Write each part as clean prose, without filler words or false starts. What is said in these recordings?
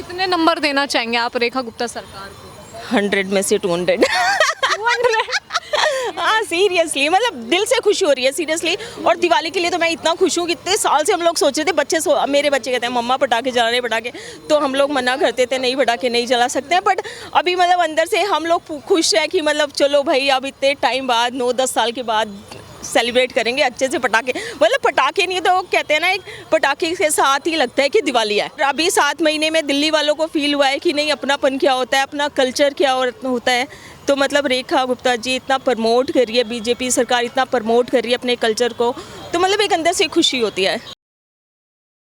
कितने नंबर देना चाहेंगे आप रेखा गुप्ता सरकार को? 100 में से 200। हाँ सीरियसली, मतलब दिल से खुशी हो रही है सीरियसली। और दिवाली के लिए तो मैं इतना खुश हूँ, कितने साल से हम लोग सोच रहे थे, मेरे बच्चे कहते हैं मम्मा पटाखे जलाने पटाखे, तो हम लोग मना करते थे नहीं पटाखे नहीं जला सकते हैं। बट अभी मतलब अंदर से हम लोग खुश हैं कि मतलब चलो भाई अब इतने टाइम बाद 9-10 साल के बाद सेलिब्रेट करेंगे अच्छे से पटाखे। मतलब पटाखे नहीं तो कहते हैं ना, एक पटाखे के साथ ही लगता है कि दिवाली है। अभी 7 महीने में दिल्ली वालों को फील हुआ है कि नहीं अपनापन क्या होता है, अपना कल्चर क्या होता है। तो मतलब रेखा गुप्ता जी इतना प्रमोट कर रही है, बीजेपी सरकार इतना प्रमोट कर रही है अपने कल्चर को, तो मतलब एक अंदर से खुशी होती है।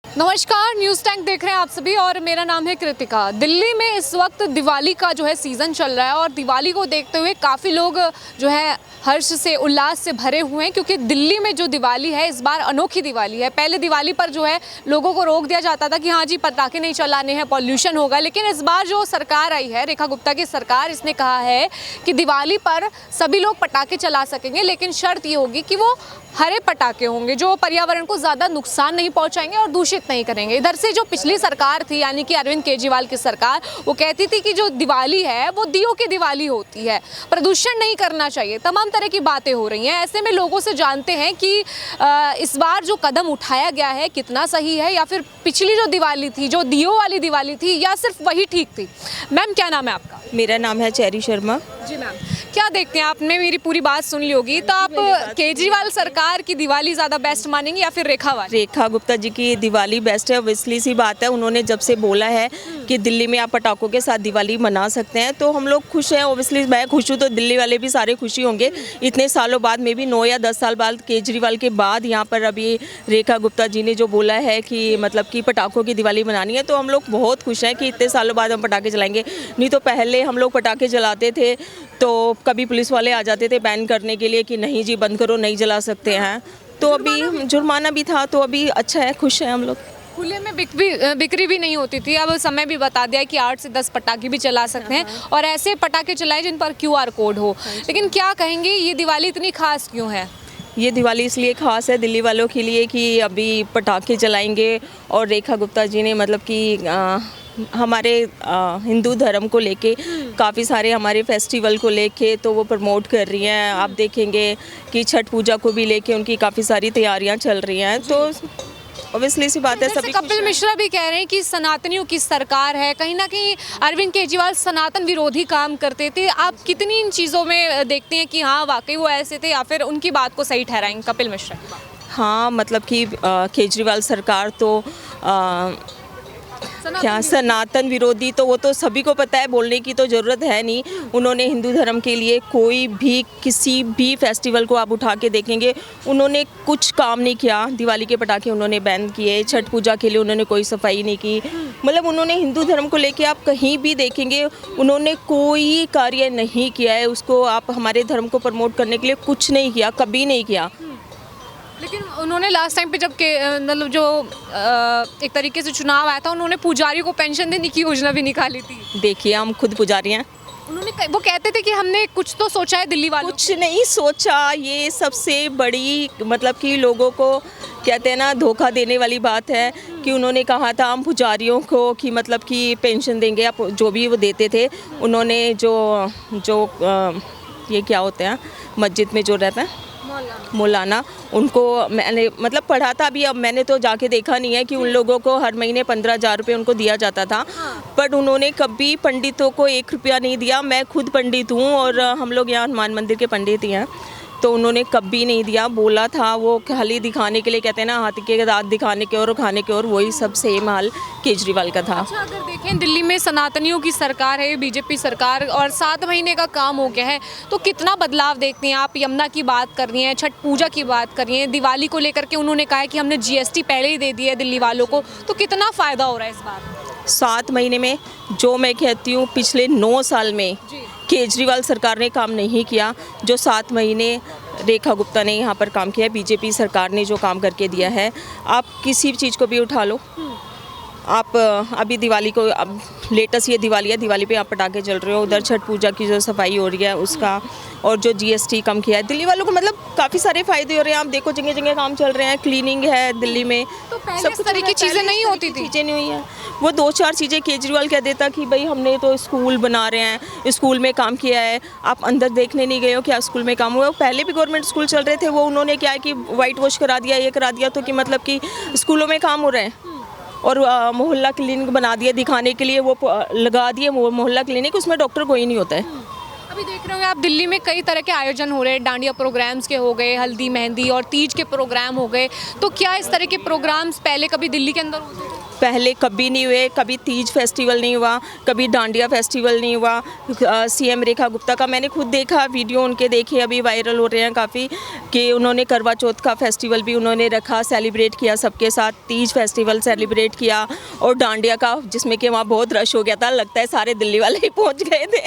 नमस्कार, न्यूज़ टैंक देख रहे हैं आप सभी और मेरा नाम है कृतिका। दिल्ली में इस वक्त दिवाली का जो है सीज़न चल रहा है और दिवाली को देखते हुए काफ़ी लोग जो है हर्ष से उल्लास से भरे हुए हैं, क्योंकि दिल्ली में जो दिवाली है इस बार अनोखी दिवाली है। पहले दिवाली पर जो है लोगों को रोक दिया जाता था कि हाँ जी पटाखे नहीं चलाने हैं, पॉल्यूशन होगा, लेकिन इस बार जो सरकार आई है रेखा गुप्ता की सरकार, इसने कहा है कि दिवाली पर सभी लोग पटाखे चला सकेंगे, लेकिन शर्त ये होगी कि वो हरे पटाखे होंगे जो पर्यावरण को ज़्यादा नुकसान नहीं पहुंचाएंगे और दूषित नहीं करेंगे। इधर से जो पिछली सरकार थी यानी कि अरविंद केजरीवाल की सरकार, वो कहती थी कि जो दिवाली है वो दियों की दिवाली होती है, प्रदूषण नहीं करना चाहिए, तमाम तरह की बातें हो रही हैं। ऐसे में लोगों से जानते हैं कि इस बार जो कदम उठाया गया है कितना सही है, या फिर पिछली जो दिवाली थी जो दियों वाली दिवाली थी या सिर्फ वही ठीक थी। मैम क्या नाम है आपका? मेरा नाम है चेरी शर्मा। जी मैम, क्या देखते हैं, आपने मेरी पूरी बात सुन ली होगी, तो आप केजरीवाल सरकार की दिवाली ज़्यादा बेस्ट मानेंगे या फिर रेखा वाली? रेखा गुप्ता जी की दिवाली बेस्ट है, ऑब्वियसली सी बात है। उन्होंने जब से बोला है कि दिल्ली में आप पटाखों के साथ दिवाली मना सकते हैं तो हम लोग खुश हैं। ऑब्वियसली मैं खुश हूँ तो दिल्ली वाले भी सारे खुशी होंगे। इतने सालों बाद में भी 9 या 10 साल बाद केजरीवाल के बाद यहाँ पर अभी रेखा गुप्ता जी ने जो बोला है कि मतलब कि पटाखों की दिवाली मनानी है, तो हम लोग बहुत खुश हैं कि इतने सालों बाद हम पटाखे चलाएंगे। नहीं तो पहले हम लोग पटाखे जलाते थे तो कभी पुलिस वाले आ जाते थे बैन करने के लिए कि नहीं जी बंद करो, नहीं जला सकते हैं, तो अभी जुर्माना भी था, तो अभी अच्छा है, खुश हैं हम लोग। खुले में बिक्री भी नहीं होती थी, अब समय भी बता दिया कि 8 से 10 पटाखे भी चला सकते हैं और ऐसे पटाखे चलाए जिन पर QR कोड हो। लेकिन क्या कहेंगे, ये दिवाली इतनी खास क्यों है? ये दिवाली इसलिए ख़ास है दिल्ली वालों के लिए कि अभी पटाखे चलाएंगे और रेखा गुप्ता जी ने मतलब कि हमारे हिंदू धर्म को लेके काफ़ी सारे हमारे फेस्टिवल को लेके तो वो प्रमोट कर रही हैं। आप देखेंगे कि छठ पूजा को भी लेके उनकी काफ़ी सारी तैयारियां चल रही हैं, तो ऑब्वियसली सी बात है सभी। कपिल मिश्रा भी कह रहे हैं कि सनातनियों की सरकार है, कहीं ना कहीं अरविंद केजरीवाल सनातन विरोधी काम करते थे। आप कितनी इन चीज़ों में देखते हैं कि हाँ वाकई वो ऐसे थे, या फिर उनकी बात को सही ठहराएंगे कपिल मिश्रा? हाँ मतलब कि केजरीवाल सरकार तो क्या सनातन विरोधी, तो वो तो सभी को पता है, बोलने की तो ज़रूरत है नहीं। उन्होंने हिंदू धर्म के लिए कोई भी किसी भी फेस्टिवल को आप उठा के देखेंगे उन्होंने कुछ काम नहीं किया। दिवाली के पटाखे उन्होंने बैन किए, छठ पूजा के लिए उन्होंने कोई सफाई नहीं की। मतलब उन्होंने हिंदू धर्म को लेके आप कहीं भी देखेंगे उन्होंने कोई कार्य नहीं किया है। उसको आप हमारे धर्म को प्रमोट करने के लिए कुछ नहीं किया, कभी नहीं किया। लेकिन उन्होंने लास्ट टाइम पे जब के मतलब जो एक तरीके से चुनाव आया था, उन्होंने पुजारी को पेंशन देने की योजना भी निकाली थी। देखिए हम खुद पुजारी हैं। वो कहते थे कि हमने कुछ तो सोचा है दिल्ली वालों। कुछ नहीं सोचा, ये सबसे बड़ी मतलब कि लोगों को कहते हैं ना धोखा देने वाली बात है कि उन्होंने कहा था हम पुजारियों को कि मतलब कि पेंशन देंगे, आप जो भी वो देते थे। उन्होंने जो ये क्या होते हैं मस्जिद में जो रहता है मौलाना, उनको मैंने मतलब पढ़ा था अभी, अब मैंने तो जाके देखा नहीं है कि उन लोगों को हर महीने 15,000 रुपये उनको दिया जाता था। बट उन्होंने कभी पंडितों को 1 रुपया नहीं दिया। मैं खुद पंडित हूँ और हम लोग यहाँ हनुमान मंदिर के पंडित ही हैं, तो उन्होंने कभी नहीं दिया। बोला था वो खाली दिखाने के लिए, कहते हैं ना हाथी के दांत दिखाने के और खाने के, और वही सब सेम हाल केजरीवाल का था। अच्छा, अगर देखें दिल्ली में सनातनियों की सरकार है, बीजेपी सरकार, और 7 महीने का काम हो गया है, तो कितना बदलाव देखते हैं आप? यमुना की बात कर रही हैं, छठ पूजा की बात कर रही हैं, दिवाली को लेकर के उन्होंने कहा है कि हमने GST पहले ही दे दिया है दिल्ली वालों को, तो कितना फ़ायदा हो रहा है इस बार? 7 महीने में जो मैं कहती हूँ पिछले 9 साल में केजरीवाल सरकार ने काम नहीं किया, जो 7 महीने रेखा गुप्ता ने यहाँ पर काम किया है, बीजेपी सरकार ने जो काम करके दिया है। आप किसी भी चीज़ को भी उठा लो, आप अभी दिवाली को, अब लेटेस्ट ये दिवाली है, दिवाली पे आप पटाखे चल रहे हो, उधर छठ पूजा की जो सफाई हो रही है उसका, और जो जीएसटी कम किया है दिल्ली वालों को, मतलब काफ़ी सारे फायदे हो रहे हैं। आप देखो जगह जगह काम चल रहे हैं, क्लीनिंग है दिल्ली में, तो पहले इस तरह की चीज़ें नहीं होती थी। चीज़ें नहीं हुई हैं। वो 2-4 चीज़ें केजरीवाल कह देता कि भाई हमने तो स्कूल बना रहे हैं, स्कूल में काम किया है, आप अंदर देखने नहीं गए हो क्या स्कूल में काम हुआ। पहले भी गवर्नमेंट स्कूल चल रहे थे, वो उन्होंने क्या है कि वाइट वॉश करा दिया, ये करा दिया, तो कि मतलब कि स्कूलों में काम हो रहे हैं। और मोहल्ला क्लिनिक बना दिया दिखाने के लिए, वो लगा दिए मोहल्ला क्लिनिक, उसमें डॉक्टर कोई नहीं होता है। अभी देख रहे होंगे आप दिल्ली में कई तरह के आयोजन हो रहे हैं, डांडिया प्रोग्राम्स के हो गए, हल्दी मेहंदी और तीज के प्रोग्राम हो गए। तो क्या इस तरह के प्रोग्राम्स पहले कभी दिल्ली के अंदर होते थे? पहले कभी नहीं हुए, कभी तीज फेस्टिवल नहीं हुआ, कभी डांडिया फेस्टिवल नहीं हुआ। सीएम रेखा गुप्ता का मैंने खुद देखा, वीडियो उनके देखे, अभी वायरल हो रहे हैं काफ़ी, कि उन्होंने करवा चौथ का फेस्टिवल भी उन्होंने रखा, सेलिब्रेट किया सबके साथ, तीज फेस्टिवल सेलिब्रेट किया, और डांडिया का, जिसमें कि वहाँ बहुत रश हो गया था, लगता है सारे दिल्ली वाले ही पहुँच गए थे।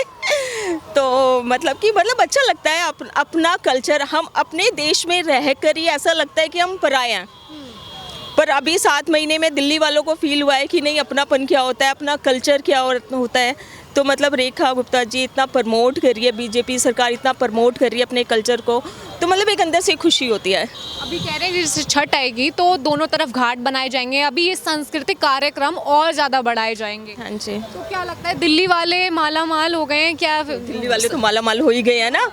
तो मतलब अच्छा लगता है अपना कल्चर, हम अपने देश में रह कर ही ऐसा लगता है कि हम पराए हैं। पर अभी 7 महीने में दिल्ली वालों को फील हुआ है कि नहीं, अपनापन क्या होता है, अपना कल्चर क्या होता है। तो मतलब रेखा गुप्ता जी इतना प्रमोट कर रही है, बीजेपी सरकार इतना प्रमोट कर रही है अपने कल्चर को, तो मतलब एक अंदर से खुशी होती है। अभी कह रहे हैं जैसे छठ आएगी तो दोनों तरफ घाट बनाए जाएंगे, अभी ये सांस्कृतिक कार्यक्रम और ज़्यादा बढ़ाए जाएंगे। हाँ जी, तो क्या लगता है दिल्ली वाले माला माल हो गए हैं क्या? दिल्ली वाले तो माला माल हो ही गए हैं ना,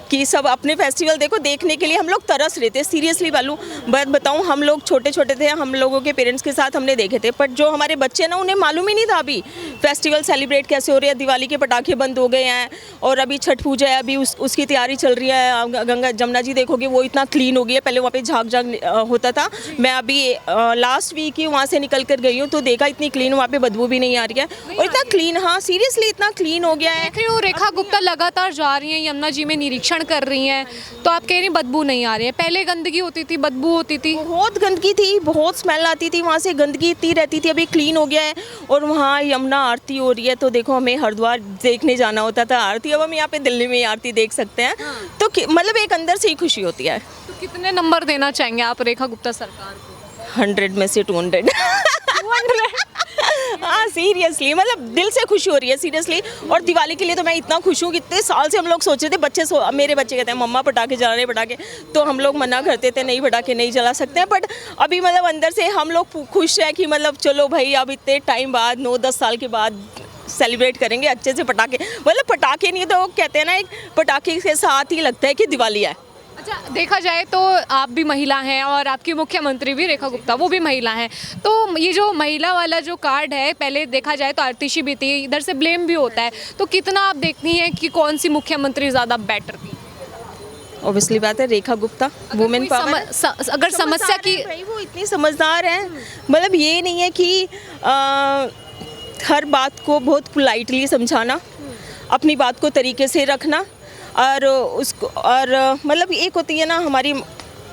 कि सब अपने फेस्टिवल देखो देखने के लिए हम लोग तरस रहे थे। सीरियसली वालू बात बताऊं, हम लोग छोटे छोटे थे, हम लोगों के पेरेंट्स के साथ हमने देखे थे, बट जो हमारे बच्चे ना उन्हें मालूम ही नहीं था अभी फेस्टिवल सेलिब्रेट कैसे हो रही है। दिवाली के पटाखे बंद हो गए हैं, और अभी छठ पूजा है, अभी उसकी तैयारी चल रही है। गंगा जमुना जी देखोगे वो इतना क्लीन हो गई है, पहले वहाँ पे झाग झाग होता था। मैं अभी लास्ट वीक ही वहाँ से निकल कर गई हूँ, तो देखा इतनी क्लीन, वहाँ पे बदबू भी नहीं आ रही है, और इतना क्लीन, हाँ सीरियसली इतना क्लीन हो गया है। देख रही हूँ रेखा गुप्ता लगातार जा रही हैं यमुना जी में, निरीक्षण कर रही हैं, तो आप कह रही हैं बदबू नहीं आ रही है। पहले गंदगी होती थी, बदबू होती थी, बहुत गंदगी थी, बहुत स्मेल आती थी, वहाँ से गंदगी इतनी रहती थी। अभी क्लीन हो गया है, और वहाँ यमुना आरती हो रही है। तो देखो हमें हरिद्वार देखने जाना होता था आरती, अब हम यहाँ पे दिल्ली में आरती देख सकते हैं। तो मतलब एक अंदर से ही खुशी होती है। तो कितने नंबर देना चाहेंगे आप रेखा गुप्ता सरकार को? 100 में से 200। हाँ सीरियसली, मतलब दिल से खुशी हो रही है सीरियसली। और दिवाली के लिए तो मैं इतना खुश हूँ, कितने साल से हम लोग सोच रहे थे, मेरे बच्चे कहते हैं मम्मा पटाखे जला रहे पटाखे, तो हम लोग मना करते थे नहीं पटाखे नहीं जला सकते हैं। बट अभी मतलब अंदर से हम लोग खुश हैं कि मतलब चलो भाई अब इतने टाइम बाद 9-10 साल के बाद सेलिब्रेट करेंगे अच्छे से पटाखे। मतलब पटाखे नहीं तो कहते हैं ना, एक पटाखे के साथ ही लगता है कि दिवाली है। अच्छा, देखा जाए तो आप भी महिला हैं और आपकी मुख्यमंत्री भी रेखा गुप्ता वो भी महिला हैं, तो ये जो महिला वाला जो कार्ड है, पहले देखा जाए तो आतिशी भी थी, इधर से ब्लेम भी होता है, तो कितना आप देखती हैं कि कौन सी मुख्यमंत्री ज़्यादा बेटर थी? ऑब्वियसली बात है रेखा गुप्ता, वुमेन पावर। अगर समस्या की, भाई वो इतनी समझदार हैं, मतलब ये नहीं है कि हर बात को बहुत पोलाइटली समझाना, अपनी बात को तरीके से रखना, और उसको, और मतलब एक होती है ना हमारी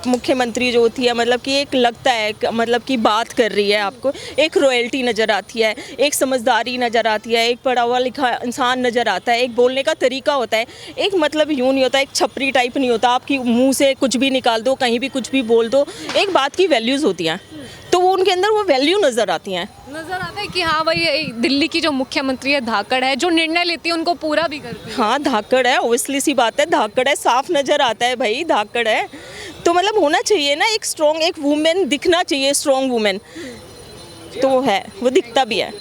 मुख्यमंत्री जो होती है, मतलब कि एक लगता है मतलब कि बात कर रही है, आपको एक रॉयल्टी नज़र आती है, एक समझदारी नज़र आती है, एक पढ़ा हुआ लिखा इंसान नज़र आता है, एक बोलने का तरीका होता है, एक मतलब यूँ नहीं होता, एक छपरी टाइप नहीं होता, आपकी मुंह से कुछ भी निकाल दो, कहीं भी कुछ भी बोल दो, एक बात की वैल्यूज़ होती हैं, तो वो उनके अंदर वो वैल्यू नज़र आती हैं। नज़र आता है कि हाँ भाई दिल्ली की जो मुख्यमंत्री है धाकड़ है, जो निर्णय लेती है उनको पूरा भी करती है। हाँ धाकड़ है, ओबियसली सी बात है, धाकड़ है, साफ नज़र आता है भाई धाकड़ है। तो मतलब होना चाहिए ना एक स्ट्रॉन्ग, एक वुमेन दिखना चाहिए, स्ट्रॉन्ग वुमेन, तो वो है, वो दिखता भी है।